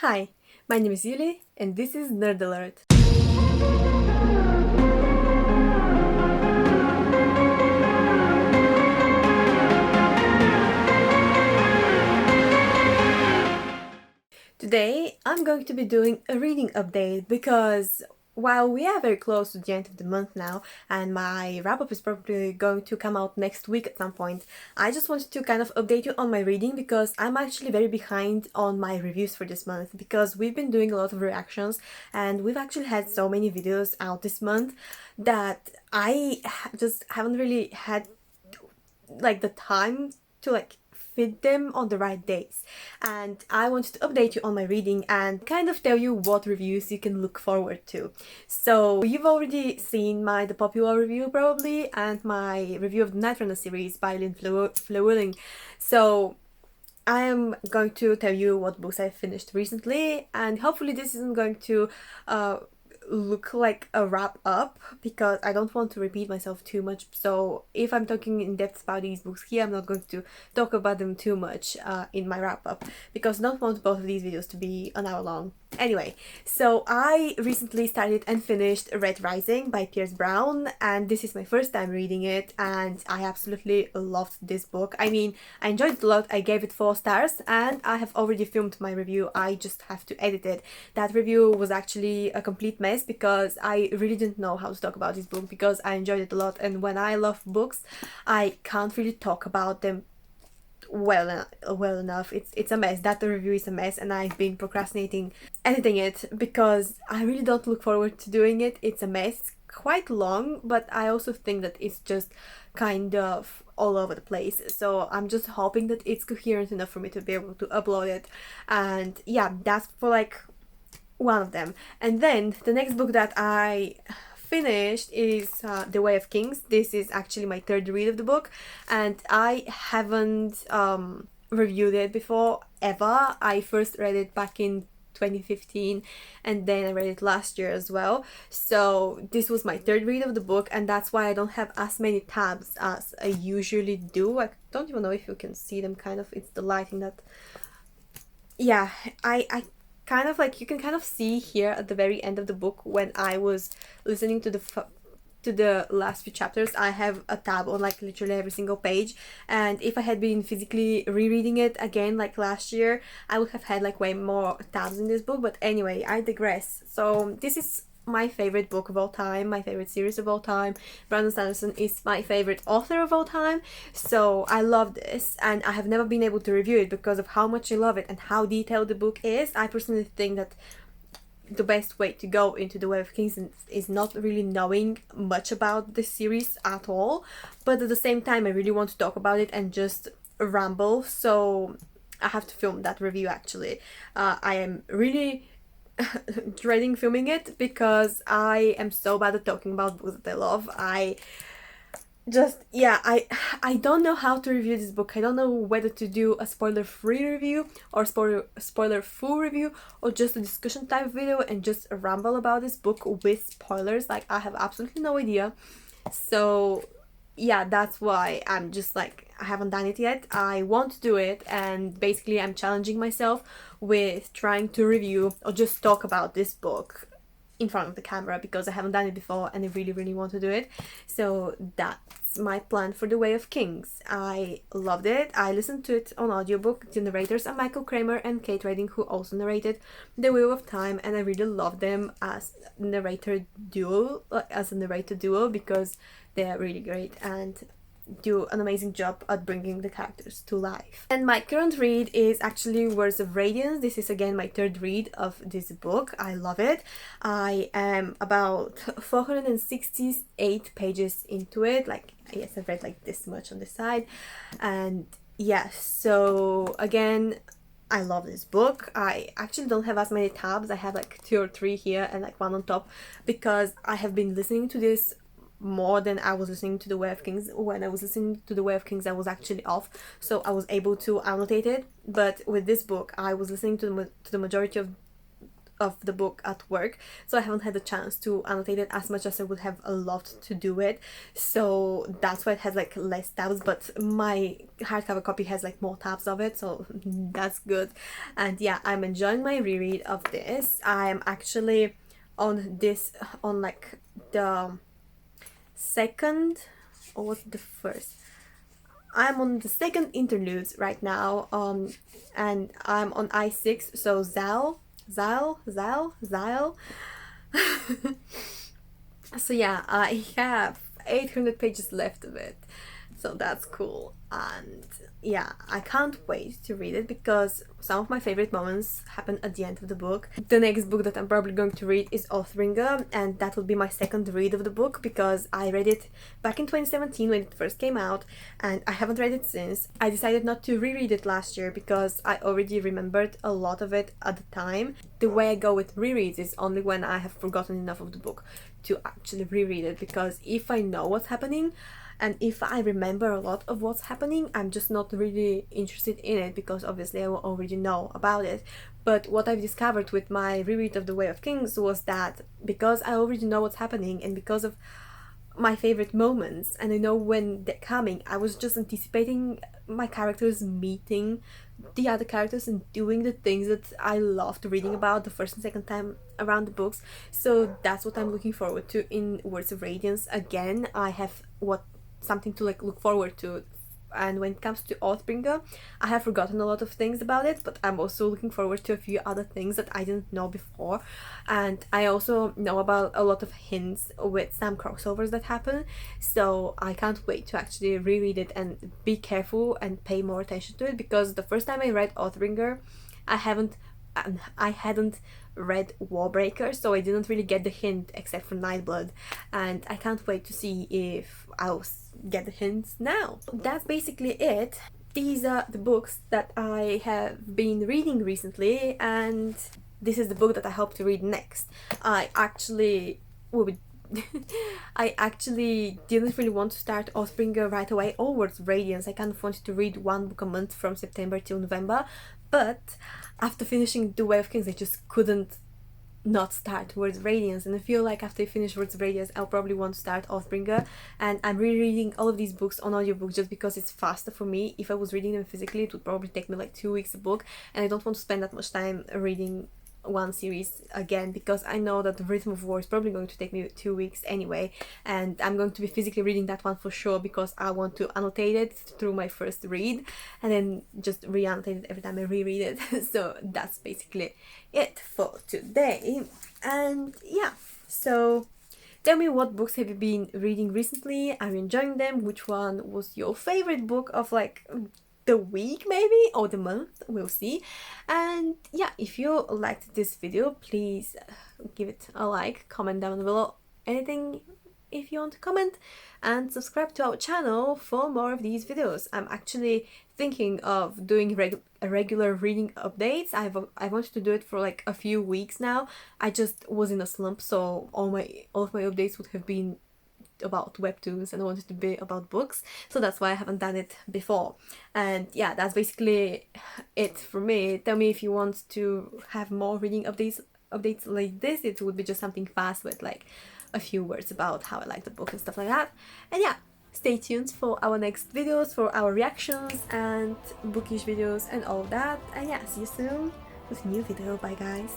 Hi, my name is Yuli, and this is Nerd Alert. Today, I'm going to be doing a reading update because while we are very close to the end of the month now, and my wrap-up is probably going to come out next week at some point, I just wanted to kind of update you on my reading because I'm actually very behind on my reviews for this month because we've been doing a lot of reactions and we've actually had so many videos out this month that just haven't really had the time to fit them on the right days, and I wanted to update you on my reading and kind of tell you what reviews you can look forward to. So you've already seen my The Popular review probably, and my review of the Night Runner series by Lynn Flewilling. So I am going to tell you what books I finished recently, and hopefully this isn't going to look like a wrap up because I don't want to repeat myself too much. So if I'm talking in depth about these books here, I'm not going to talk about them too much in my wrap up because I don't want both of these videos to be an hour long. Anyway, so I recently started and finished Red Rising by Pierce Brown, and this is my first time reading it, and I absolutely loved this book. I mean, I enjoyed it a lot. I gave it 4 stars, and I have already filmed my review. I just have to edit it. That review was actually a complete mess because I really didn't know how to talk about this book because I enjoyed it a lot, and when I love books, I can't really talk about them well enough. It's a mess. That review is a mess, and I've been procrastinating editing it because I really don't look forward to doing it. It's a mess. It's quite long, but I also think that it's just kind of all over the place. So I'm just hoping that it's coherent enough for me to be able to upload it. And yeah, that's for one of them. And then the next book that I finished is The Way of Kings. This is actually my 3rd read of the book, and I haven't reviewed it before ever. I first read it back in 2015, and then I read it last year as well. So this was my 3rd read of the book, and that's why I don't have as many tabs as I usually do. I don't even know if you can see them, kind of. It's the lighting that... Yeah, I kind of you can kind of see here at the very end of the book when I was listening to the last few chapters, I have a tab on literally every single page, and if I had been physically rereading it again last year, I would have had way more tabs in this book. But anyway, I digress. So this is my favorite book of all time, my favorite series of all time. Brandon Sanderson is my favorite author of all time, so I love this, and I have never been able to review it because of how much I love it and how detailed the book is. I personally think that the best way to go into The Way of Kings is not really knowing much about this series at all, but at the same time I really want to talk about it and just ramble, so I have to film that review actually. I am really dreading filming it because I am so bad at talking about books that I love. I don't know how to review this book. I don't know whether to do a spoiler-free review or spoiler-full review or just a discussion type video and just ramble about this book with spoilers. I have absolutely no idea. So yeah, that's why I'm just I haven't done it yet. I want to do it, and basically I'm challenging myself with trying to review or just talk about this book in front of the camera because I haven't done it before and I really want to do it. So that's my plan for The Way of Kings. I loved it. I listened to it on audiobook. The narrators are Michael Kramer and Kate Redding, who also narrated The Wheel of Time, and I really love them as a narrator duo because they're really great and do an amazing job at bringing the characters to life. And my current read is actually Words of Radiance. This is again my 3rd read of this book. I love it. I am about 468 pages into it. Yes, I've read this much on the side, and yes, so again, I love this book. I actually don't have as many tabs. I have 2 or 3 here and 1 on top because I have been listening to this more than I was listening to The Way of Kings. When I was listening to The Way of Kings, I was actually off, so I was able to annotate it. But with this book, I was listening to the majority of the book at work, so I haven't had the chance to annotate it as much as I would have loved to do it, so that's why it has like less tabs, but my hardcover copy has like more tabs of it, so that's good. And yeah, I'm enjoying my reread of this. I'm actually on like the second, or was it the first? I'm on the second interludes right now, and I'm on I6, so Zal. So yeah, I have 800 pages left of it, so that's cool. And yeah, I can't wait to read it because some of my favorite moments happen at the end of the book. The next book that I'm probably going to read is Oathbringer, and that will be my second read of the book because I read it back in 2017 when it first came out, and I haven't read it since. I decided not to reread it last year because I already remembered a lot of it at the time. The way I go with rereads is only when I have forgotten enough of the book to actually reread it, because if I know what's happening and if I remember a lot of what's happening, I'm just not really interested in it because obviously I will already know about it. But what I've discovered with my reread of The Way of Kings was that because I already know what's happening and because of my favorite moments and I know when they're coming, I was just anticipating my characters meeting the other characters and doing the things that I loved reading about the first and second time around the books. So that's what I'm looking forward to in Words of Radiance. Again, I have something to like look forward to. And when it comes to Oathbringer, I have forgotten a lot of things about it, but I'm also looking forward to a few other things that I didn't know before. And I also know about a lot of hints with some crossovers that happen, so I can't wait to actually reread it and be careful and pay more attention to it, because the first time I read Oathbringer, I hadn't read Warbreaker, so I didn't really get the hint except for Nightblood, and I can't wait to see if I'll get the hints now. That's basically it. These are the books that I have been reading recently, and this is the book that I hope to read next. I actually didn't really want to start Oathbringer right away or Words of Radiance. I kind of wanted to read one book a month from September till November, but after finishing The Way of Kings I just couldn't not start Words of Radiance, and I feel like after I finish Words of Radiance I'll probably want to start Oathbringer. And I'm rereading all of these books on audiobook just because it's faster for me. If I was reading them physically, it would probably take me like 2 weeks a book, and I don't want to spend that much time reading one series again, because I know that the Rhythm of War is probably going to take me 2 weeks anyway, and I'm going to be physically reading that one for sure because I want to annotate it through my first read and then just re-annotate it every time I reread it. So that's basically it for today. And yeah, so tell me, what books have you been reading recently? Are you enjoying them? Which one was your favorite book of like the week maybe, or the month, we'll see. And yeah, if you liked this video, please give it a like, comment down below anything if you want to comment, and subscribe to our channel for more of these videos. I'm actually thinking of doing regular reading updates. I wanted to do it for like a few weeks now. I just was in a slump, so all of my updates would have been about webtoons and I wanted to be about books, so that's why I haven't done it before. And yeah, that's basically it for me. Tell me if you want to have more reading updates like this. It would be just something fast with like a few words about how I like the book and stuff like that. And yeah, stay tuned for our next videos, for our reactions and bookish videos and all that. And yeah, see you soon with a new video. Bye guys.